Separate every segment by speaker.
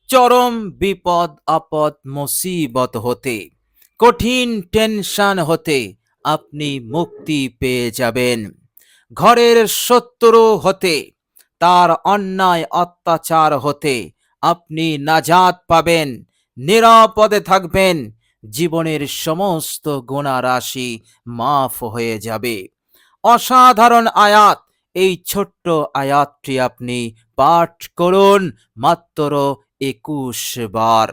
Speaker 1: চরম বিপদ আপদ মুসিবত হতে, কঠিন টেনশন হতে আপনি মুক্তি পেয়ে যাবেন। ঘরের শত্রু হতে, তার অন্যায় অত্যাচার হতে আপনি নাজাত পাবেন, নিরাপদে থাকবেন। জীবনের সমস্ত গুনাহ রাশি মাফ হয়ে যাবে। অসাধারণ আয়াত, এই ছোট্ট আয়াতটি আপনি পাঠ করুন মাত্র ২১ বার।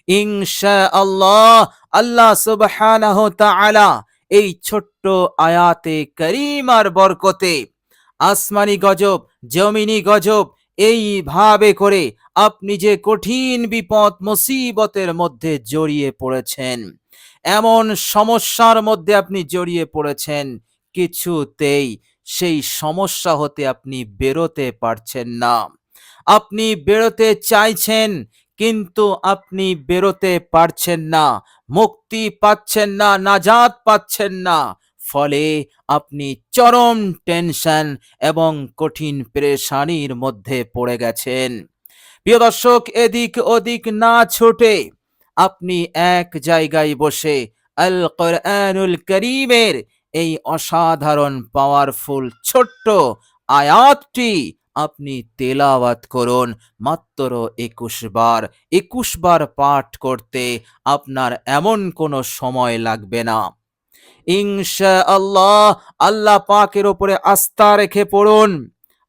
Speaker 1: ইনশাআল্লাহ আল্লাহ সুবহানাহু তাআলা এই ছোট্ট আয়াতে কারিমার বরকতে আসমানি গজব, জমিনি গজব, এইভাবে করে আপনি যে কঠিন বিপদ মুসিবতের মধ্যে জড়িয়ে পড়েছেন, এমন সমস্যার মধ্যে আপনি জড়িয়ে পড়েছেন, কিছুতেই সেই সমস্যা হতে আপনি বেরোতে পারছেন না। আপনি বেরোতে চাইছেন, কিন্তু আপনি বেরোতে পারছেন না, মুক্তি পাচ্ছেন না, নাজাত পাচ্ছেন না। ফলে আপনি চরম টেনশন এবং কঠিন পেরেশানির মধ্যে পড়ে গেছেন। প্রিয় দর্শক, এদিক ওদিক না ছুটে আপনি এক জায়গায় বসে আল কোরআনুল করিমের এই অসাধারণ পাওয়ারফুল ছোট্ট আয়াতটি আপনি তেলাওয়াত করুন মাত্র ২১ বার। ২১ বার পাঠ করতে আপনার এমন কোনো সময় লাগবে না। ইনশাআল্লাহ আল্লাহ পাকের উপরে আস্থা রেখে পড়ুন।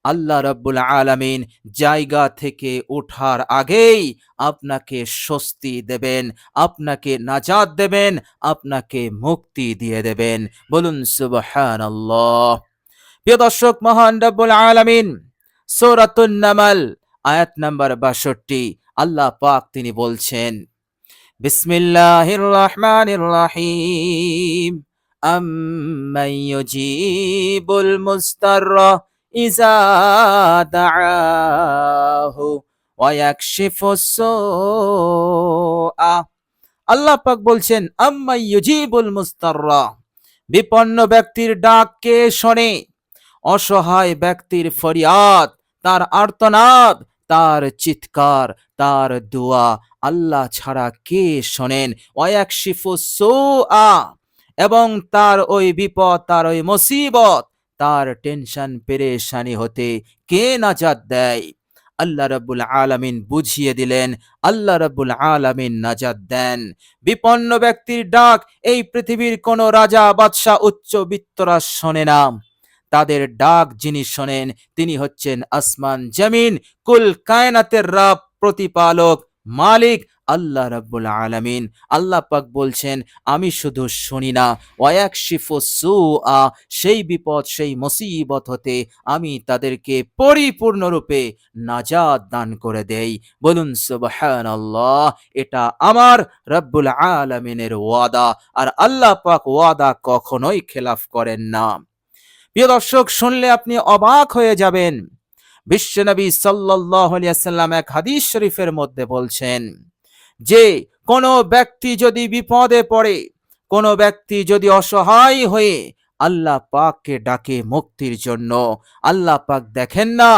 Speaker 1: আল্লাহ রাব্বুল আলামিন জায়গা থেকে ওঠার আগেই আপনাকে স্বস্তি দেবেন, আপনাকে নাজাত দেবেন, আপনাকে মুক্তি দিয়ে দেবেন। বলুন সুবহানাল্লাহ। প্রিয় দর্শক, মহান রাব্বুল আলামিন সূরাতুন নামল আয়াত নাম্বার ৬২ আল্লাহ পাক তিনি বলছেন, বিসমিল্লাহির রহমানির রহিম, আম্মান ইউজিবুল মুস্তাররা ইযা দাআহু ওয়া ইয়াকশিফুস সুআ। আল্লাহ পাক বলছেন, আম্মান ইউজিবুল মুস্তাররা, বিপন্ন ব্যক্তির ডাক কে শোনে? অসহায় ব্যক্তির ফরিয়াদ, তার আর্তনাদ, তার চিৎকার, তার দোয়া আল্লাহ ছাড়া কে শোনেন? ওয়ায়াকশিফুস সুআ, এবং তার ওই বিপদ, তার ওই মুসিবত, তার টেনশন পেরেশানি হতে কে নাজাত দেয়? আল্লাহ রাব্বুল আলামিন বুঝিয়ে দিলেন, আল্লাহ রাব্বুল আলামিন নাজাত দেন। বিপন্ন ব্যক্তির ডাক এই পৃথিবীর কোন রাজা, বাদশা, উচ্চবিত্তরা শোনে না। তাদের ডাক যিনি শোনেন তিনি হচ্ছেন আসমান জমিন কুল কায়নাতের রব, প্রতিপালক, মালিক আল্লাহ রাব্বুল আলামিন। আল্লাহ পাক বলছেন, আমি শুধু শুনি না, ওয়ায়াকশিফুস সুআ, সেই বিপদ, সেই মুসিবত হতে আমি তাদেরকে পরিপূর্ণরূপে নাজাত দান করে দেই। বলুন সুবহানাল্লাহ। এটা আমার রাব্বুল আলামিনের ওয়াদা, আর আল্লাহ পাক ওয়াদা কখনোই খেলাফ করেন না। প্রিয় দর্শক, শুনলে আপনি অবাক হয়ে যাবেন। বিশ্বনবী সাল্লাল্লাহু আলাইহি ওয়াসাল্লাম এক হাদিস শরীফের মধ্যে বলছেন যে কোন ব্যক্তি যদি বিপদে পড়ে, কোন ব্যক্তি যদি অসহায় হয়ে আল্লাহ পাককে ডাকে মুক্তির জন্য, আল্লাহ পাক দেখেন না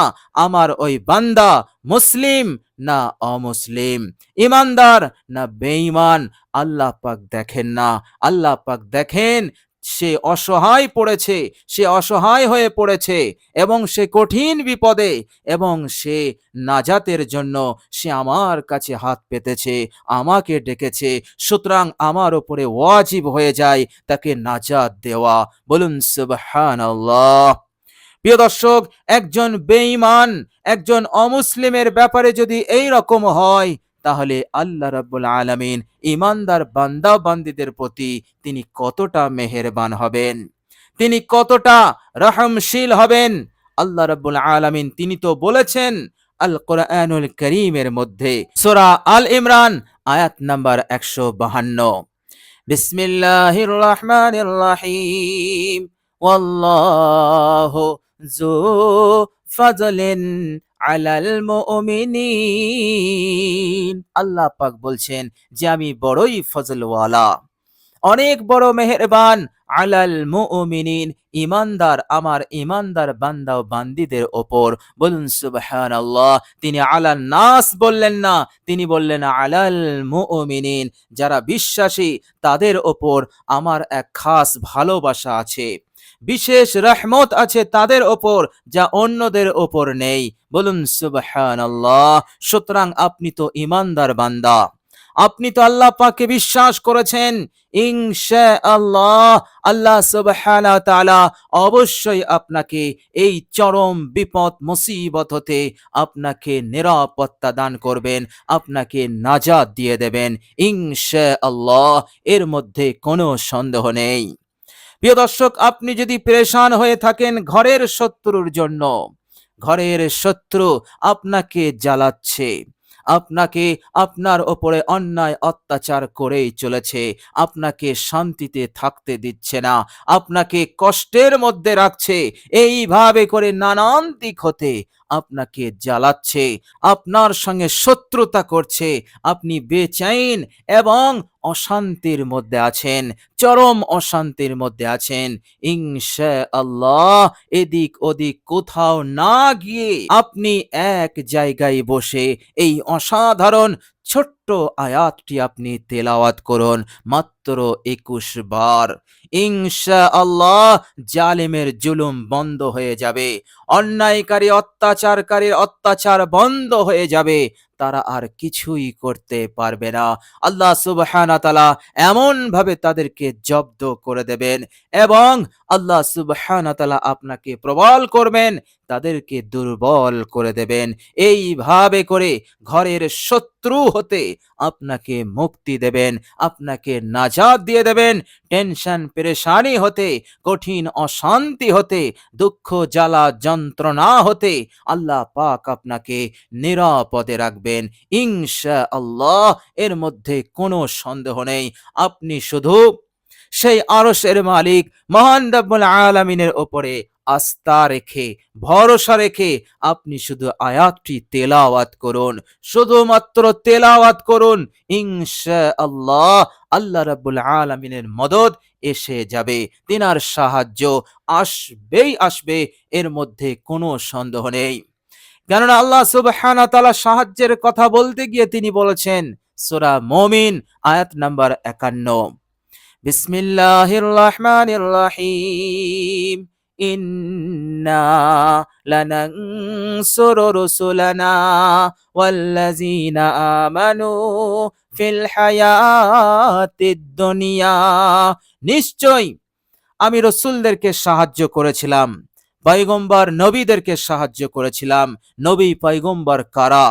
Speaker 1: আমার ওই বান্দা মুসলিম না অমুসলিম, ইমানদার না বেঈমান। আল্লাহ পাক দেখেন না, আল্লাহ পাক দেখেন সে অসহায় পড়েছে, সে অসহায় হয়ে পড়েছে এবং সে কঠিন বিপদে, এবং সে নাজাতের জন্য সে আমার কাছে হাত পেতেছে, আমাকে ডেকেছে। সুতরাং আমার উপরে ওয়াজিব হয়ে যায় তাকে নাজাত দেওয়া। বলুন সুবহানাল্লাহ। প্রিয় দর্শক, একজন বেঈমান, একজন অমুসলিমের ব্যাপারে যদি এই রকম হয়, তাহলে আল্লাহ রাব্বুল আলামিন ঈমানদার বান্দা বান্দীদের প্রতি তিনি কতটা মেহেরবান হবেন, তিনি কতটা রহমশীল হবেন। আল্লাহ রাব্বুল আলামিন তিনি তো বলেছেন আল কোরআনুল কারীমের মধ্যে, সূরা আল ইমরান আয়াত নাম্বার ১৫২, বিসমিল্লাহির রহমানির রহিম, ওয়াল্লাহু যু ফাজলিন আলাল মুমিনিন। আল্লাহ পাক বলছেন যে আমি বড়ই ফজলওয়ালা, অনেক বড় মেহেরবান আলাল মুমিনিন, ইমানদার আমার ইমানদার বান্দা ও বান্দীদের ওপর। বলুন সুবহানাল্লাহ। তিনি আলান নাস বললেন না, তিনি বললেন আলাল মুমিনিন, যারা বিশ্বাসী তাদের ওপর আমার এক খাস ভালোবাসা আছে, বিশেষ রহমত আছে তাদের ওপর, যা অন্যদের ওপর নেই। বলুন সুবহানাল্লাহ। সুতরাং আপনি তো ইমানদার বান্দা, আপনি তো আল্লাহ পাককে বিশ্বাস করেছেন, ইনশাআল্লাহ আল্লাহ সুবহানাহু ওয়া তাআলা অবশ্যই আপনাকে এই চরম বিপদ মুসিবত হতে আপনাকে নিরাপত্তা দান করবেন, আপনাকে নাজাত দিয়ে দেবেন ইনশাআল্লাহ। এর মধ্যে কোনো সন্দেহ নেই। প্রিয় দর্শক, আপনি যদি পেরেশান হয়ে থাকেন ঘরের শত্রুর জন্য, ঘরের শত্রু আপনাকে জ্বালাচ্ছে, আপনাকে আপনার ওপরে অন্যায় অত্যাচার করেই চলেছে, আপনাকে শান্তিতে থাকতে দিচ্ছে না, আপনাকে কষ্টের মধ্যে রাখছে, এইভাবে করে নানান দিক হতে আপনাকে জ্বালাচ্ছে, আপনার সঙ্গে শত্রুতা করছে, আপনি বেচैन এবং অশান্তির মধ্যে আছেন, চরম অশান্তির মধ্যে আছেন, ইনশাআল্লাহ এদিক ওদিক কোথাও না গিয়ে আপনি এক জায়গায় বসে এই অসাধারণ ছোট্ট আয়াতটি আপনি তেলাওয়াত করুন মাত্র 21 বার। ইনশাআল্লাহ জালিমের জুলুম বন্ধ হয়ে যাবে, অন্যায়কারী অত্যাচারকারীর অত্যাচার বন্ধ হয়ে যাবে, তারা আর কিছুই করতে পারবে না। আল্লাহ সুবহানাহু ওয়া তাআলা এমন ভাবে তাদেরকে জব্দ করে দেবেন এবং আল্লাহ সুবহানাহু ওয়া তাআলা আপনাকে প্রবল করবেন, তাদেরকে দুর্বল করে দেবেন। এইভাবে করে ঘরের শত্রু হতে আপনাকে মুক্তি দেবেন, আপনাকে নাজাত দিয়ে দেবেন, টেনশন পেরেশানি হতে, কঠিন অশান্তি হতে, দুঃখ জ্বালা যন্ত্রণা হতে আল্লাহ পাক আপনাকে নিরাপদে রাখবেন ইনশাআল্লাহ। এর মধ্যে কোনো সন্দেহ নেই। আপনি শুধু সেই আরশের মালিক মহান রব্বুল আলামিনের উপরে আস্থা রেখে, ভরসা রেখে আপনি শুধু আয়াতটি তেলাওয়াত করুন, শুধুমাত্র তেলাওয়াত করুন, ইনশাআল্লাহ আল্লাহ রাব্বুল আলামিনের মদদ এসে যাবে, তিনার সাহায্য আসবেই আসবে, এর মধ্যে কোনো সন্দেহ নেই। কেননা আল্লাহ সুবহানাহু ওয়া তাআলা সাহায্যের কথা বলতে গিয়ে তিনি বলেছেন সূরা মুমিন আয়াত নাম্বার 51, বিসমিল্লাহির রহমানির রহিম, ইন্না লানানসুরু রুসুলানা ওয়াল্লাযীনা আমানু ফিল হায়াতিদ দুনিয়া। নিশ্চয় আমি রাসূলদেরকে সাহায্য করেছিলাম, পয়গম্বর নবীদেরকে সাহায্য করেছিলাম। নবী পয়গম্বর কারা?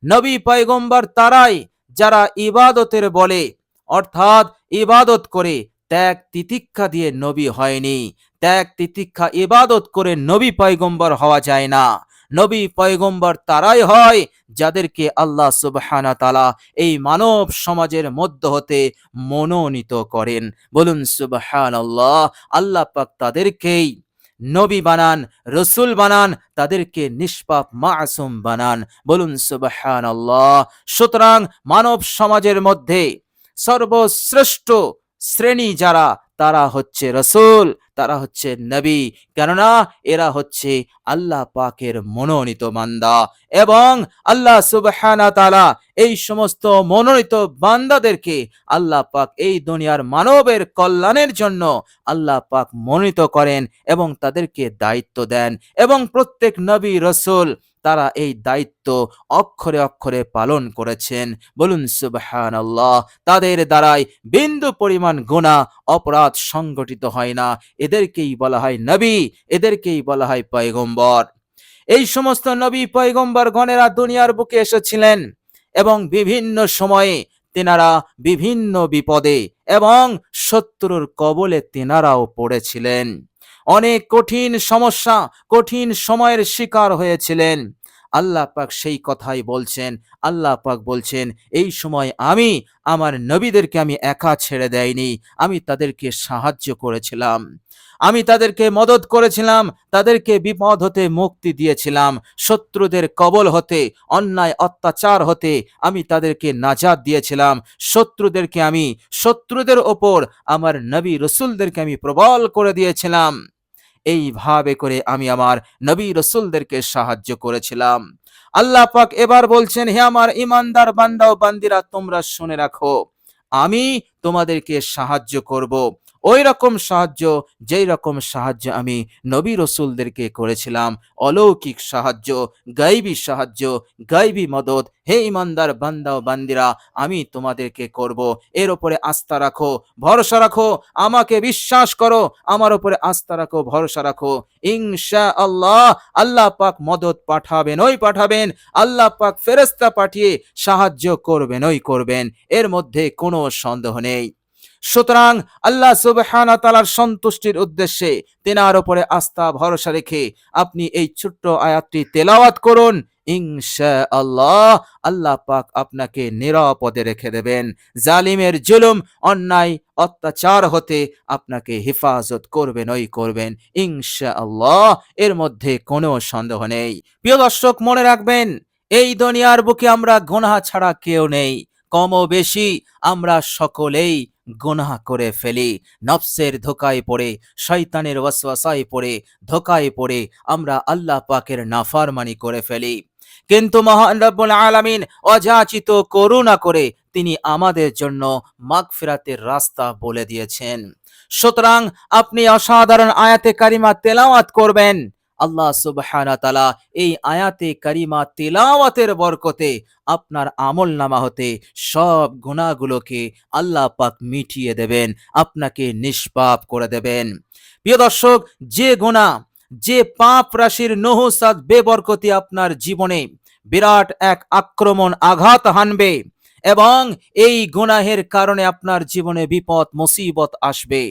Speaker 1: নবী পয়গম্বর তারাই যারা ইবাদতের বলে, অর্থাৎ ইবাদত করে, ত্যাগ তিতিক্ষা দিয়ে নবী হয়নি। ত্যাগ তিতিক্ষা ইবাদত করে নবী পয়গম্বর হওয়া যায় না। নবী পয়গম্বর তারাই হয় যাদেরকে আল্লাহ সুবহানাহু ওয়া তাআলা এই মানব সমাজের মধ্য হতে মনোনীত করেন। বলুন সুবহানাল্লাহ। আল্লাহ পাক তাদেরকেই নবী বানান, রসুল বানান, তাদেরকে নিষ্পাপ মাসুম বানান। বলুন সুবহানাল্লাহ। সুতরাং মানব সমাজের মধ্যে সর্বশ্রেষ্ঠ শ্রেণী যারা, তারা হচ্ছে রসুল, তারা হচ্ছে নবী, কেননা এরা হচ্ছে আল্লাহ পাকের মনোনীত বান্দা। এবং আল্লাহ সুবহানাহু ওয়া তাআলা এই সমস্ত মনোনীত বান্দাদেরকে আল্লাহ পাক এই দুনিয়ার মানবের কল্যাণের জন্য আল্লাহ পাক মনোনীত করেন এবং তাদেরকে দায়িত্ব দেন, এবং প্রত্যেক নবী রসুল তারা এই দায়িত্ব অক্ষরে অক্ষরে পালন করেছেন। বলুন সুবহানাল্লাহ। তাদের দ্বারাই বিন্দু পরিমাণ গুনাহ অপরাধ সংগঠিত হয় না। এদেরকেই বলা হয় নবী, এদেরকেই বলা হয় পয়গম্বর। এই সমস্ত নবী পয়গম্বর গণেরা দুনিয়ার বুকে এসেছিলেন এবং বিভিন্ন সময়ে তেনারা বিভিন্ন বিপদে এবং শত্রুর কবলে তেনারাও পড়েছিলেন, অনেক কঠিন সমস্যা, কঠিন সময়ের শিকার হয়েছিলেন। আল্লাহ পাক সেই কথাই বলছেন। আল্লাহ পাক বলছেন, এই সময় আমি আমার নবীদেরকে আমি একা ছেড়ে দেইনি, আমি তাদেরকে সাহায্য করেছিলাম, আমি তাদেরকে মদদ করেছিলাম, তাদেরকে বিপদ হতে মুক্তি দিয়েছিলাম, শত্রুদের কবল হতে, অন্যায় অত্যাচার হতে আমি তাদেরকে নাজাত দিয়েছিলাম, শত্রুদের ওপর আমার নবী রসুলদেরকে আমি প্রবল করে দিয়েছিলাম। এইভাবে করে আমি আমার নবী রসুলদেরকে সাহায্য করেছিলাম। আল্লাহ পাক এবার বলছেন, হে আমার ইমানদার বান্দা ও বান্দিরা, তোমরা শুনে রাখো, আমি তোমাদেরকে সাহায্য করব, ওই রকম সাহায্য যেই রকম সাহায্য আমি নবী রসুলদেরকে করেছিলাম। অলৌকিক সাহায্য, গাইবী সাহায্য, গাইবী মদত, হে ইমানদার বান্দা ও বান্দিরা, আমি তোমাদেরকে করব। এর উপরে আস্থা রাখো, ভরসা রাখো, আমাকে বিশ্বাস করো, আমার উপরে আস্থা রাখো, ভরসা রাখো। ইনশাআল্লাহ আল্লাহ পাক মদত পাঠাবেন, আল্লাহ পাক ফেরেশতা পাঠিয়ে সাহায্য করবেন, এর মধ্যে কোনো সন্দেহ নেই। সুতরাং আল্লাহ সুবহানাহু ওয়া তাআলার সন্তুষ্টির উদ্দেশ্যে তেনার উপরে আস্থা ভরসা রেখে আপনি এই ছোট্ট আয়াতটি তেলাওয়াত করুন। ইনশাআল্লাহ আল্লাহ পাক আপনাকে নিরাপদে রেখে দেবেন, জালিমের জুলুম, অন্যায় অত্যাচার হতে আপনাকে হেফাজত করবেন ইনশাআল্লাহ, এর মধ্যে কোনো সন্দেহ নেই। প্রিয় দর্শক, মনে রাখবেন, এই দুনিয়ার বুকে আমরা গুনাহ ছাড়া কেউ নেই। কম ও বেশি আমরা সকলেই গুনাহ করে ফেলি, নফসের ধোকায় পড়ে, শয়তানের ওয়াসওয়াসায় পড়ে, ধোকায় পড়ে আমরা আল্লাহ পাকের নাফরমানি করে ফেলি। কিন্তু মহান রব্বুল আলামিন অযাচিত করুণা করে তিনি আমাদের জন্য মাগফিরাতের রাস্তা বলে দিয়েছেন। সুতরাং আপনি অসাধারণ আয়াতে কারিমা তেলাওয়াত করবেন। আল্লাহ সুবহানাহু ওয়া তাআলা এই আয়াতে কারিমা তিলাওয়াতের বরকতে আপনার আমলনামা হতে সব গুনাহগুলোকে আল্লাহ পাক মিটিয়ে দেবেন, আপনাকে নিষ্পাপ করে দেবেন। প্রিয় দর্শক, যে গুনাহ, যে পাপ রাশির নহুসাত বেবরকতি আপনার জীবনে বিরাট এক আক্রমণ আঘাত হানবে এবং এই গুনাহের কারণে আপনার জীবনে বিপদ মুসিবত আসবে,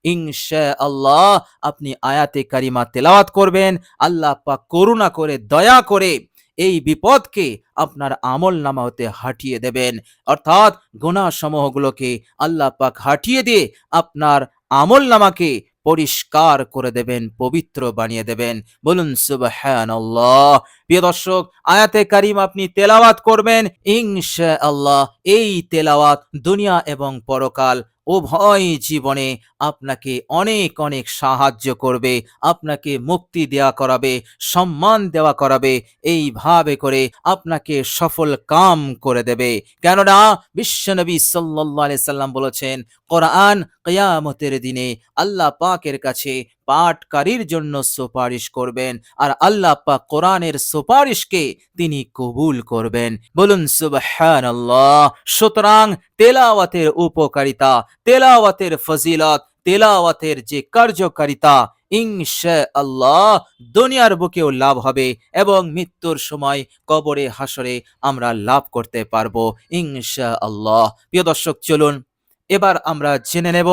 Speaker 1: ইনশাআল্লাহ আপনি আয়াতে কারিমা তেলাওয়াত করবেন, আল্লাহ পাক করুণা করে, দয়া করে এই বিপদকে আপনার আমল নামা হতে হাটিয়ে দেবেন। অর্থাৎ গুনাহ সমূহগুলোকে আল্লাহ পাক হাটিয়ে দিয়ে আপনার আমল নামাকে পরিষ্কার করে দেবেন, পবিত্র বানিয়ে দেবেন। বলুন সুবহানাল্লাহ। প্রিয় দর্শক, আয়াতে কারিম আপনি তেলাওয়াত করবেন ইনশাআল্লাহ। এই তেলাওয়াত দুনিয়া এবং পরকাল উভয় জীবনে আপনাকে অনেক অনেক সাহায্য করবে, আপনাকে মুক্তি দেওয়া করাবে, সম্মান দেওয়া করাবে, এইভাবে করে আপনাকে সফল কাম করে দেবে। কেননা বিশ্বনবী সাল্লাল্লাহু আলাইহি সাল্লাম বলেছেন, কোরআন কিয়ামতের দিনে আল্লাহ পাকের কাছে পাঠকারীর জন্য সুপারিশ করবেন, আর আল্লাহ পাক কোরআনের সুপারিশকে তিনি কবুল করবেন। বলুন সুবহানাল্লাহ। সুতরাং তেলাওয়াতের উপকারিতা, তেলাওয়াতের ফজিলত, তেলাওয়াতের যে কার্যকারিতা, ইনশাআল্লাহ দুনিয়ার বুকেও লাভ হবে এবং মৃত্যুর সময় কবরে হাসরে আমরা লাভ করতে পারবো ইনশাআল্লাহ। প্রিয় দর্শক, চলুন এবার আমরা জেনে নেব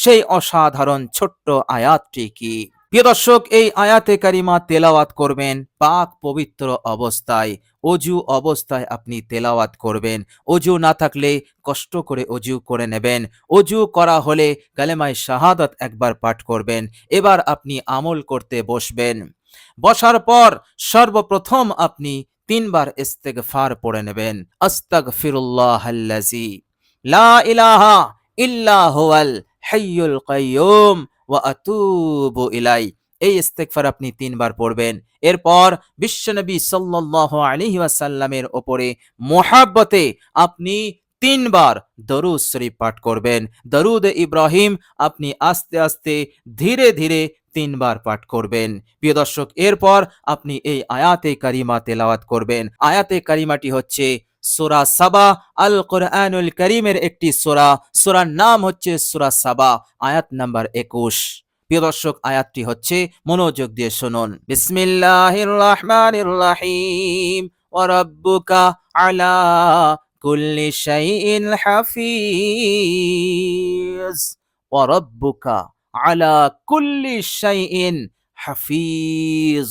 Speaker 1: সেই অসাধারণ ছোট্ট আয়াতটি কি। প্রিয় দর্শক, এই আয়াতে কারিমা তেলাওয়াত করবেন পাক পবিত্র অবস্থায়, অজু অবস্থায় আপনি তেলাওয়াত করবেন। অজু না থাকলে কষ্ট করে অজু করে নেবেন। অজু করা হলে কালেমায়ে শাহাদাত একবার পাঠ করবেন। এবার আপনি আমল করতে বসবেন। বসার পর সর্বপ্রথম আপনি 3 বার ইস্তেগফার পড়ে নেবেন। আস্তাগফিরুল্লাহাল্লাযী লা ইলাহা ইল্লা হুয়াল হাইয়ুল কাইয়্যুম ওয়া আতুবু ইলাই। এই ইস্তেগফার আপনি 3 বার পড়বেন। এরপর বিশ্বনবী সাল্লাল্লাহু আলাইহি ওয়াসাল্লামের উপরে মুহাব্বতে আপনি 3 বার দরুদ শরীফ পাঠ করবেন। দরুদ ইব্রাহিম আপনি আস্তে আস্তে ধীরে ধীরে 3 বার পাঠ করবেন। প্রিয় দর্শক, এরপর আপনি এই আয়াতে কারিমা তেলাওয়াত করবেন। আয়াতে কারিমাটি হচ্ছে সূরা সাবা, আল কোরআনুল কারীমের একটি সূরা। সূরার নাম হচ্ছে সূরা সাবা, আয়াত নাম্বার 21। প্রিয় দর্শক, আয়াতটি হচ্ছে, মনোযোগ দিয়ে শুনুন। বিসমিল্লাহির রহমানির রহিম। ওয়া রাব্বুকা আলা কুল্লি শাইইন হাফিজ। ওয়া রাব্বুকা আলা কুল্লি শাইইন হাফিজ।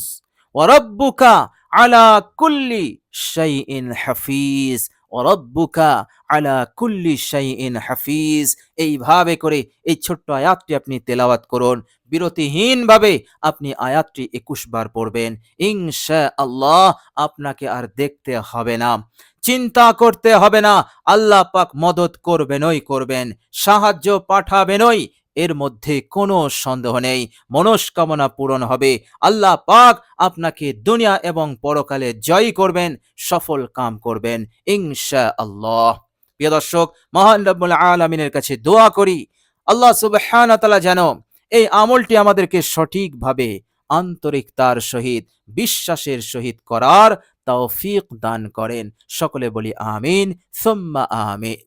Speaker 1: ওয়া রাব্বুকা আলা কুল্লি শাইইন হাফিজ, ওয়ারাব্বুকা আলা কুল্লি শাইইন হাফিজ। এইভাবে করে এই ছোট্ট আয়াতটি আপনি তেলাওয়াত করুন। বিরতিহীনভাবে আপনি আয়াতটি ২১ বার পড়বেন। ইনশাআল্লাহ আপনাকে আর দেখতে হবে না, চিন্তা করতে হবে না। আল্লাহ পাক মদত করবেনই করবেন, সাহায্য পাঠাবেনই, এর মধ্যে কোনো সন্দেহ নেই। মনস্কামনা পূরণ হবে। আল্লাহ পাক আপনাকে দুনিয়া এবং পরকালে জয়ী করবেন, সফল কাম করবেন ইনশাআল্লাহ। প্রিয় দর্শক, মহান রব্বুল আলামিনের কাছে দোয়া করি আল্লাহ সুবহানাহু ওয়া তাআলা যেন এই আমলটি আমাদেরকে সঠিকভাবে আন্তরিকতার সহিত, বিশ্বাসের সহিত করার তৌফিক দান করেন। সকলে বলি আমিন সুম্মা আমিন।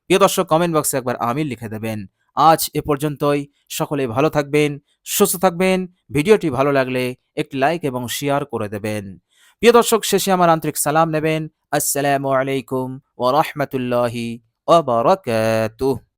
Speaker 1: প্রিয় দর্শক, কমেন্ট বক্সে একবার আমিন লিখে দেবেন। আজ এ পর্যন্তই। সকলে ভালো থাকবেন, সুস্থ থাকবেন। ভিডিওটি ভালো লাগলে একটি লাইক এবং শেয়ার করে দেবেন। প্রিয় দর্শক, শেষে আমার আন্তরিক সালাম নেবেন। আসসালামু আলাইকুম ওয়া রাহমাতুল্লাহি ওয়া বারাকাতুহু।